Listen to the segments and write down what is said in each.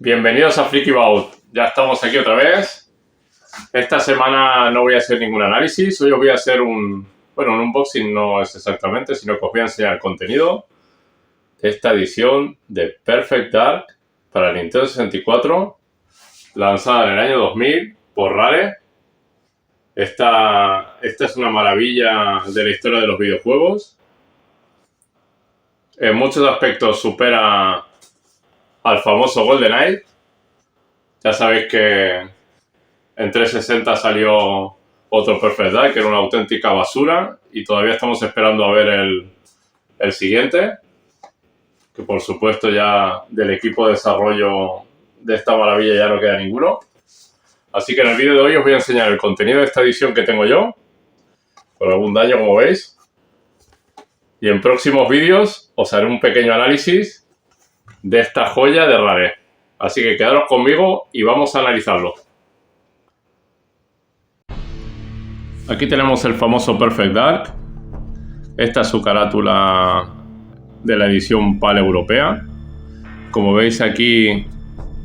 Bienvenidos a Freakybout. Ya estamos aquí otra vez. Esta semana no voy a hacer ningún análisis. Hoy os voy a hacer un unboxing no es exactamente, sino que os voy a enseñar el contenido de esta edición de Perfect Dark para el Nintendo 64, lanzada en el año 2000 por Rare. Esta es una maravilla de la historia de los videojuegos. En muchos aspectos supera al famoso GoldenEye. Ya sabéis que en 360 salió otro Perfect Dark, que era una auténtica basura, y todavía estamos esperando a ver el siguiente, que por supuesto ya del equipo de desarrollo de esta maravilla ya no queda ninguno. Así que en el vídeo de hoy os voy a enseñar el contenido de esta edición que tengo yo, con algún daño como veis, y en próximos vídeos os haré un pequeño análisis de esta joya de Rare. Así que quedaros conmigo y vamos a analizarlo. Aquí tenemos el famoso Perfect Dark. Esta es su carátula de la edición PAL europea. Como veis aquí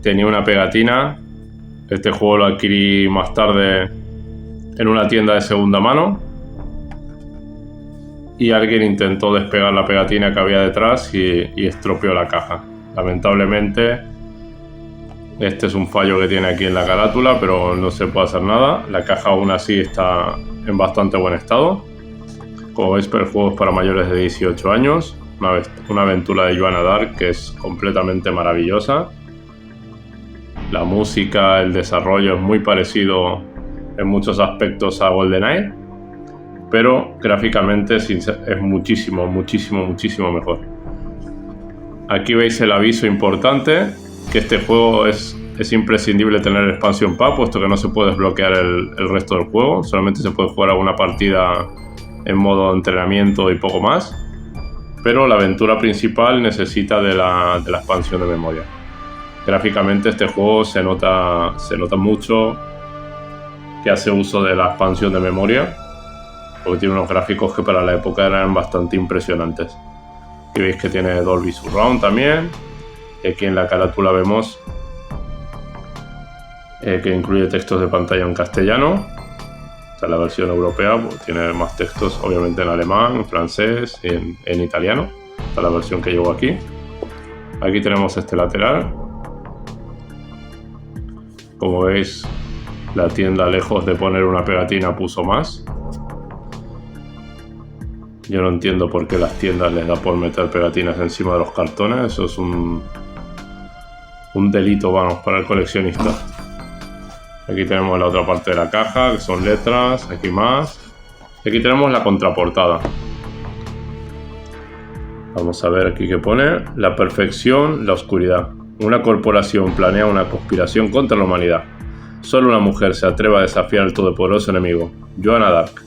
tenía una pegatina. Este juego lo adquirí más tarde en una tienda de segunda mano. Y alguien intentó despegar la pegatina que había detrás y estropeó la caja. Lamentablemente, este es un fallo que tiene aquí en la carátula, pero no se puede hacer nada. La caja aún así está en bastante buen estado. Como veis, el juego es para mayores de 18 años. Una aventura de Joanna Dark que es completamente maravillosa. La música, el desarrollo es muy parecido en muchos aspectos a GoldenEye, pero gráficamente es muchísimo mejor. Aquí veis el aviso importante, que este juego es imprescindible tener el Expansion Pack, puesto que no se puede desbloquear el resto del juego. Solamente se puede jugar alguna partida en modo entrenamiento y poco más. Pero la aventura principal necesita de la expansión de memoria. Gráficamente este juego se nota mucho que hace uso de la expansión de memoria, porque tiene unos gráficos que para la época eran bastante impresionantes. Aquí veis que tiene Dolby Surround también. Aquí en la carátula vemos que incluye textos de pantalla en castellano. Esta es la versión europea, pues tiene más textos obviamente en alemán, en francés y en italiano. Esta es la versión que llevo aquí. Aquí tenemos este lateral. Como veis, la tienda, lejos de poner una pegatina, puso más. Yo no entiendo por qué las tiendas les da por meter pegatinas encima de los cartones. Eso es un delito, vamos, para el coleccionista. Aquí tenemos la otra parte de la caja, que son letras, aquí más. Y aquí tenemos la contraportada. Vamos a ver aquí qué pone. La perfección, la oscuridad. Una corporación planea una conspiración contra la humanidad. Solo una mujer se atreve a desafiar al todopoderoso enemigo, Joanna Dark.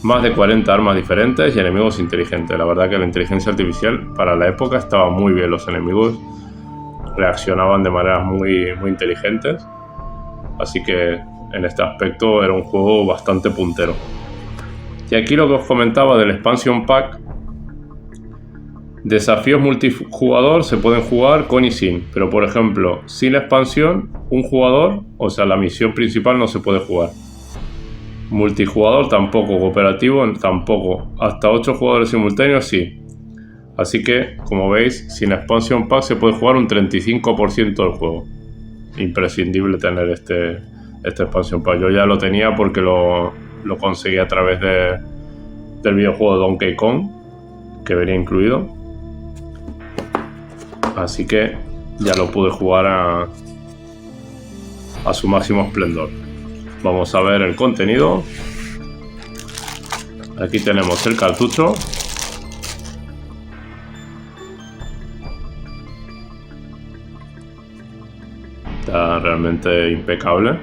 Más de 40 armas diferentes y enemigos inteligentes. La verdad que la inteligencia artificial para la época estaba muy bien. Los enemigos reaccionaban de maneras muy inteligentes. Así que en este aspecto era un juego bastante puntero. Y aquí lo que os comentaba del Expansion Pack. Desafíos multijugador se pueden jugar con y sin. Pero por ejemplo, sin la expansión, un jugador, o sea la misión principal, no se puede jugar. Multijugador tampoco, cooperativo tampoco. Hasta 8 jugadores simultáneos sí. Así que, como veis, sin Expansion Pack se puede jugar un 35% del juego. Imprescindible tener este Expansion Pack. Yo ya lo tenía porque lo conseguí a través del videojuego Donkey Kong, que venía incluido. Así que ya lo pude jugar a su máximo esplendor. Vamos a ver el contenido. Aquí tenemos el cartucho. Está realmente impecable.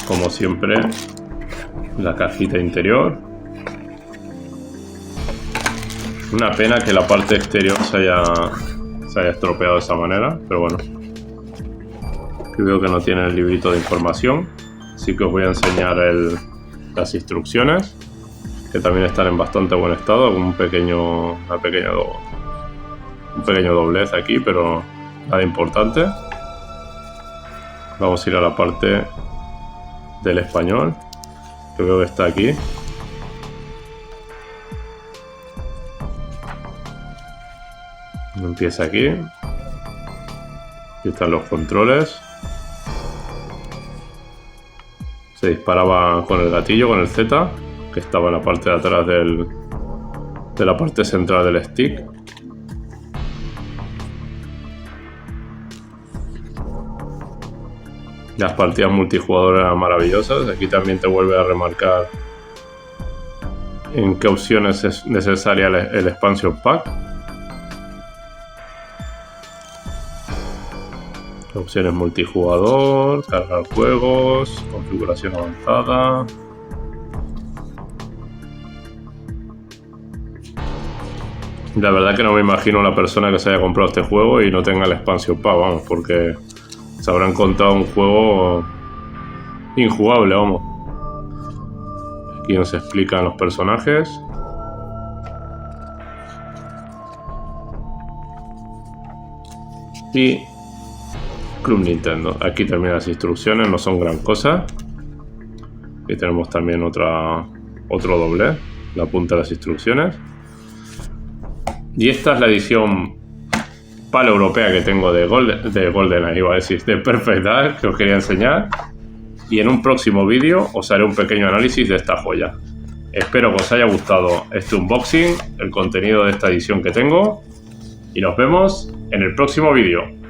Como siempre, la cajita interior. Una pena que la parte exterior se haya estropeado de esa manera, pero bueno. Aquí veo que no tiene el librito de información, así que os voy a enseñar las instrucciones. que también están en bastante buen estado, con un pequeño doblez aquí, pero nada importante. Vamos a ir a la parte del español, que veo que está aquí. Empieza aquí. Aquí están los controles. Se disparaba con el gatillo, con el Z, que estaba en la parte de atrás de la parte central del stick. Las partidas multijugador eran maravillosas. Aquí también te vuelve a remarcar en qué opciones es necesaria el expansion pack. Opciones multijugador, cargar juegos, configuración avanzada. La verdad que no me imagino una persona que se haya comprado este juego y no tenga el expansion pack, vamos, porque se habrán contado un juego injugable, vamos. Aquí nos explican los personajes. Y Club Nintendo. Aquí terminan las instrucciones, no son gran cosa. Aquí tenemos también otro doble, la punta de las instrucciones. Y esta es la edición palo europea que tengo de GoldenEye, iba a decir, de Perfect Dark, que os quería enseñar. Y en un próximo vídeo os haré un pequeño análisis de esta joya. Espero que os haya gustado este unboxing, el contenido de esta edición que tengo. Y nos vemos en el próximo vídeo.